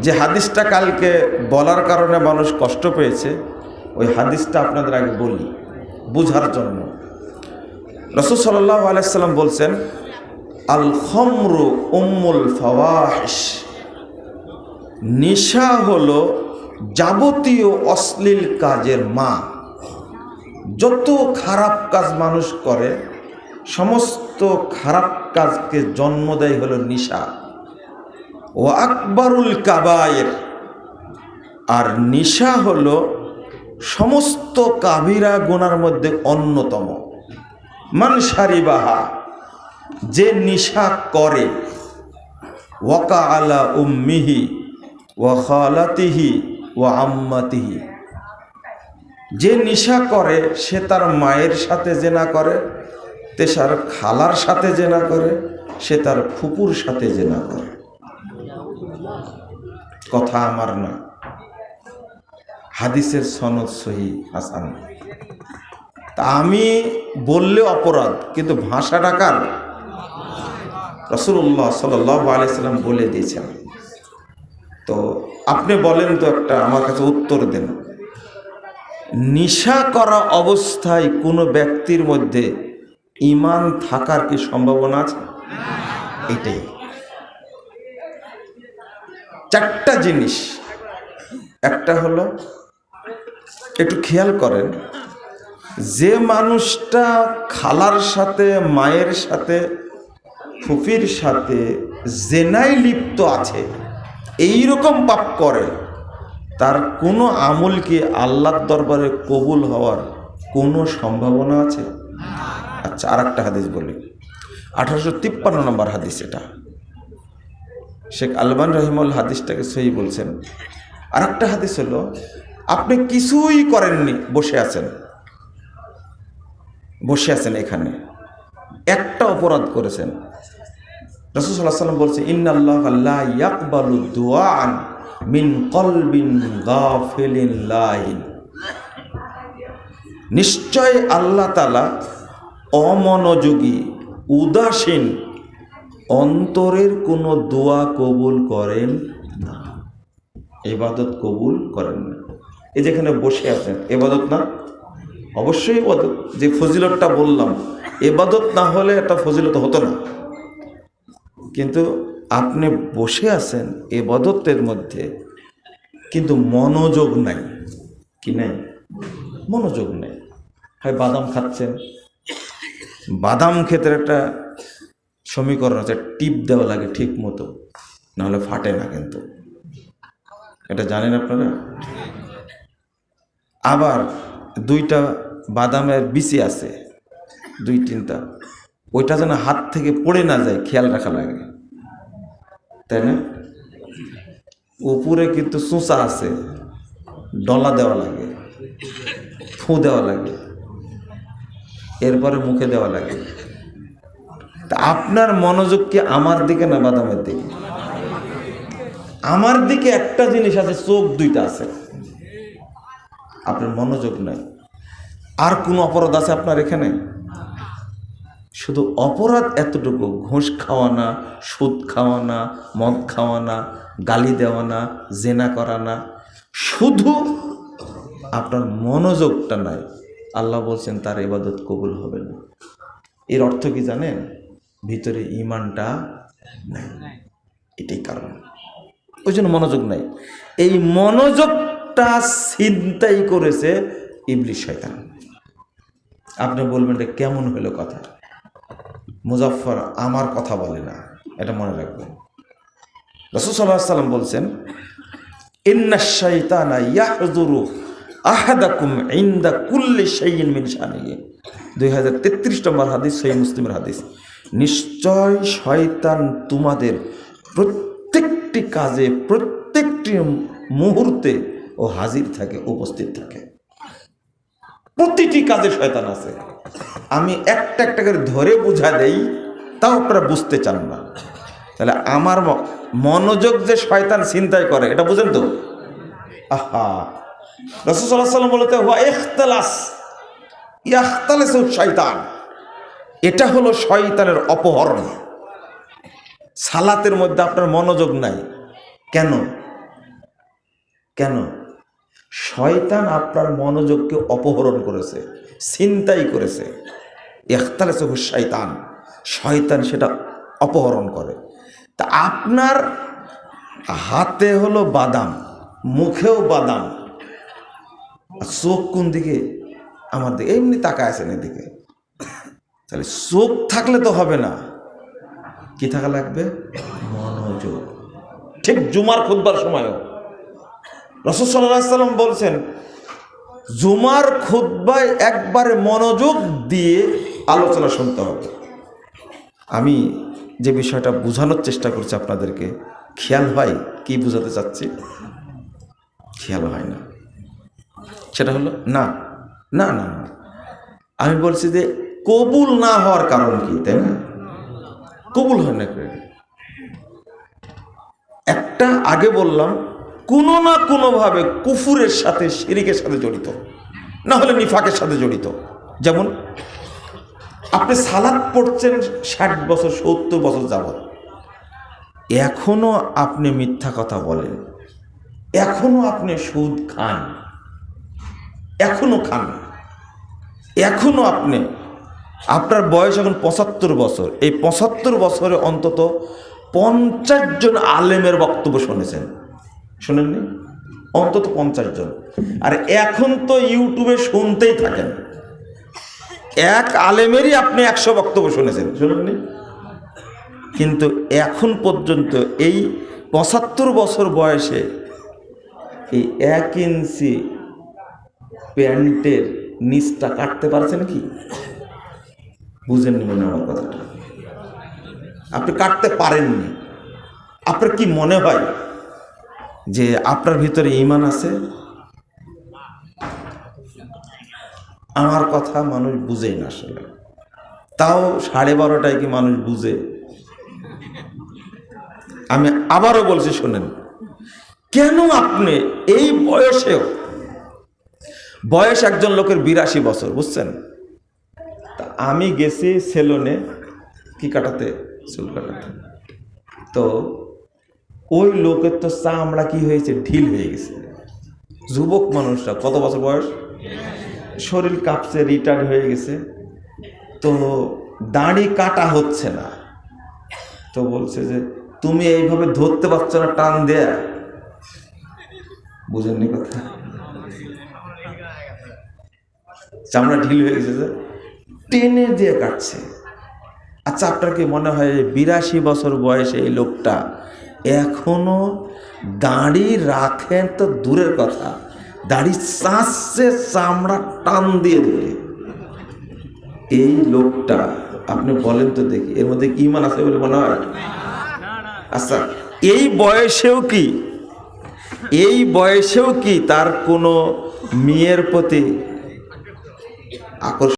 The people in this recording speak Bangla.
যে হাদিসটা কালকে বলার কারণে মানুষ কষ্ট পেয়েছে, ওই হাদিসটা আপনাদের আগে বলি বুঝার জন্য। রাসূল সাল্লাল্লাহু আলাইহি সাল্লাম বলছেন, আল খামরু উম্মুল ফাওয়াহিশ, নেশা হলো যাবতীয় অশ্লীল কাজের মা। যত খারাপ কাজ মানুষ করে, সমস্ত খারাপ কাজকে জন্ম দেয় হলো নেশা। ও আকবরুল কাবায়ের, আর নেশা হলো সমস্ত কাবিরা গুনার মধ্যে অন্যতম। মান শারিবাহা, যে নেশা করে, ওয়াকা আলা উম্মিহি ওয়া খালাতিহি ওয়া আম্মাতিহি, যে নেশা করে সে তার মায়ের সাথে জেনা করে, তেসার খালার সাথে জেনা করে, সে তার ফুপুর সাথে জেনা করে। কথা আমার না, হাদিসের সনদ সহি হাসান। তা আমি বললে অপরাধ, কিন্তু ভাষাটা কার? রাসূলুল্লাহ সাল্লাল্লাহু আলাইহি সাল্লাম বলে দিয়েছেন। তো আপনি বলেন তো, একটা আমার কাছে উত্তর দেন। নেশা করা অবস্থায় কোনো ব্যক্তির মধ্যে ঈমান থাকার কি সম্ভাবনা আছে? এটাই চারটা জিনিস। একটা হলো, একটু খেয়াল করেন, যে মানুষটা খালার সাথে, মায়ের সাথে, ফুফির সাথে জেনায় লিপ্ত আছে, এই রকম পাপ করে, তার কোনো আমল কি আল্লাহর দরবারে কবুল হওয়ার কোনো সম্ভাবনা আছে? আচ্ছা, আর একটা হাদিস বলি, 1853 নম্বর হাদিস। এটা শেখ আলবানী রাহিমাহুল্লাহ হাদিসটাকে সহি বলছেন। আর একটা হাদিস হলো, আপনি কিছুই করেননি, বসে আছেন এখানে, একটা অপরাধ করেছেন। রাসূল সাল্লাল্লাহু আলাইহি ওয়াসাল্লাম বলছে, ইন্নাল্লাহা লা ইয়াকবালু দুআআন মিন কলবিন গাফিলিন লাহিন, নিশ্চয় আল্লাহ তাআলা অমনোযোগী, উদাসীন অন্তরের কোনো দোয়া কবুল করেন না, ইবাদত কবুল করেন না। এই যেখানে বসে আছেন, ইবাদত না? অবশ্যই ইবাদত। যে ফজিলতটা বললাম, ইবাদত না হলে একটা ফজিলত হতো না। কিন্তু আপনি বসে আছেন ইবাদতের মধ্যে, কিন্তু মনোযোগ নাই। কি নাই? মনোযোগ নেই। হয় বাদাম খাচ্ছেন, বাদাম খেতে একটা সমীকরণ আছে, টিপ দেওয়া লাগে ঠিক মতো, নাহলে ফাটে না। কিন্তু এটা জানেন আপনারা? আবার দুইটা বাদামের বিচি আছে, 2-3টা, ওইটা যেন হাত থেকে পড়ে না যায়, খেয়াল রাখা লাগে, তাই না? উপরে কিন্তু চোঁচা আছে, ডলা দেওয়া লাগে, ফু দেওয়া লাগে, এরপরে মুখে দেওয়া লাগে। তা আপনার মনোযোগ কি আমার দিকে না বাদামের দিকে? আমার দিকে একটা জিনিস আছে, চোখ দুইটা আছে, আপনার মনোযোগ নাই। আর কোন অপরাধ আছে আপনার এখানে? শুধু অপরাধ এতটুকু, ঘুষ খাওয়া না, সুদ খাওয়া না, মদ খাওয়া না, গালি দেওয়া না, জেনা করা না, শুধু আপনার মনোযোগটা নাই। আল্লাহ বলছেন তার ইবাদত কবুল হবে না। এর অর্থ কি জানেন? ভিতরে ঈমানটা নাই, এটাই কারণ। ওই জন্য মনোযোগ নাই। এই মনোযোগটা ছিনতাই করেছে ইবলিস, শয়তান। আপনি বলবেন এটা কেমন হলো কথা? মুজাফফর আমার কথা বলে না, এটা মনে রাখবেন। রাসূল সাল্লাল্লাহু আলাইহি ওয়াসাল্লাম বলছেন, ইন্নাশ শাইতানা ইয়াহযুরু আহাদাকুম ইনদা কুল্লি শাইইন মিন শানিহি। 2033 নম্বর হাদিস, সহিহ মুসলিমের হাদিস। নিশ্চয় শয়তান তোমাদের প্রত্যেকটি কাজে, প্রত্যেকটি মুহূর্তে ও হাজির থাকে, উপস্থিত থাকে। প্রতিটি কাজে শয়তান আছে। আমি একটা একটা করে ধরে বুঝা দেই, তাও আপনারা বুঝতে চান না। তাহলে আমার মনোযোগ যে শয়তান ছিনতাই করে, এটা বুঝেন তো? আহা, রাসূল সাল্লাল্লাহু আলাইহি ওয়াসাল্লাম বলতে হুয়া ইখতালাস, ইয়াখতালিসু শয়তান, এটা হলো শয়তানের অপহরণ। সালাতের মধ্যে আপনার মনোযোগ নাই কেন? কেন? শয়তান আপনার মনোযোগকে অপহরণ করেছে, ছিনতাই করেছে। ইখতালাসহু শয়তান, শয়তান সেটা অপহরণ করে। তা আপনার হাতে হলো বাদাম, মুখেও বাদাম, আর চোখ কোন দিকে? আমার দিকে, এমনি তাকায় আছেন এদিকে। তাহলে চোখ থাকলে তো হবে না, কি থাকা লাগবে? মনোযোগ। ঠিক জুমার খুতবার সময়ও রাসূল সাল্লাল্লাহু আলাইহি ওয়াসাল্লাম বলছেন, জুমার খুতবায় একবারে মনোযোগ দিয়ে আলোচনা শুনতে হবে। আমি যে বিষয়টা বোঝানোর চেষ্টা করছি আপনাদেরকে, খেয়াল হয় কি বোঝাতে চাচ্ছি? খেয়াল হয় না। সেটা হলো না না না না আমি বলছি যে কবুল না হওয়ার কারণ কি, তাই না? কবুল হয় না। একটা আগে বললাম, কোনো না কোনোভাবে কুফুরের সাথে, শিরিকের সাথে জড়িত, না হলে নিফাকের সাথে জড়িত। যেমন আপনি সালাত পড়ছেন 60 বছর 70 বছর যাবত, এখনো আপনি মিথ্যা কথা বলেন, এখনো আপনি সুদ খান, এখনো খান, এখনো আপনি, আপনার বয়স এখন 75 বছর, এই 75 বছরে অন্তত 50 জন আলেমের বক্তব্য শুনেছেন, শুনেননি? অন্তত 50 জন। আর এখন তো ইউটিউবে শুনতেই থাকেন, এক আলেমেরই আপনি 100 বক্তব্য শুনেছেন, শুনেননি? কিন্তু এখন পর্যন্ত এই 75 বছর বয়সে এই 1 ইঞ্চি প্যান্টের নিচটা কাটতে পারছেন কি? বুঝেননি মনে আমার কথাটা? আপনি কাটতে পারেননি। আপনার কি মনে হয় যে আপনার ভিতরে ঈমান আছে? আমার কথা মানুষ বুঝেই না আসলে। তাও 12:30টায় কি মানুষ বুঝে? আমি আবারও বলছি, শোনেন, কেন আপনি এই বয়সেও, বয়স একজন লোকের 82 বছর, বুঝছেন? তা আমি গেছি সেলুনে কি কাটাতে, চুল কাটাতে, তো ওই লোকের তো চামড়া কি হয়েছে, ঢিল হয়ে গেছে। যুবক মানুষরা, কত বছর বয়স, শরীর কাঁপছে, রিটায়ার্ড হয়ে গেছে, তো দাড়ি কাটা হচ্ছে না। তো বলছে যে তুমি এইভাবে ধরতে পারছো না, টান দেয়া। বুঝেননি কথা? চামড়া ঢিল হয়ে গেছে, যে টেনে দিয়ে কাটছে। আচ্ছা, আপনার কি মনে হয় 82 বছর বয়সে এই লোকটা এখনো দাড়ি রাখেন তো দূরের কথা, দাড়ি চাচ্ছে চামড়া টান দিয়ে ধরে? এই লোকটা আপনি বলেন তো দেখি, এর মধ্যে কি ঈমান আছে বলে মনে হয়? আচ্ছা, এই বয়সেও কি তার কোনো মেয়ের প্রতি আকর্ষণ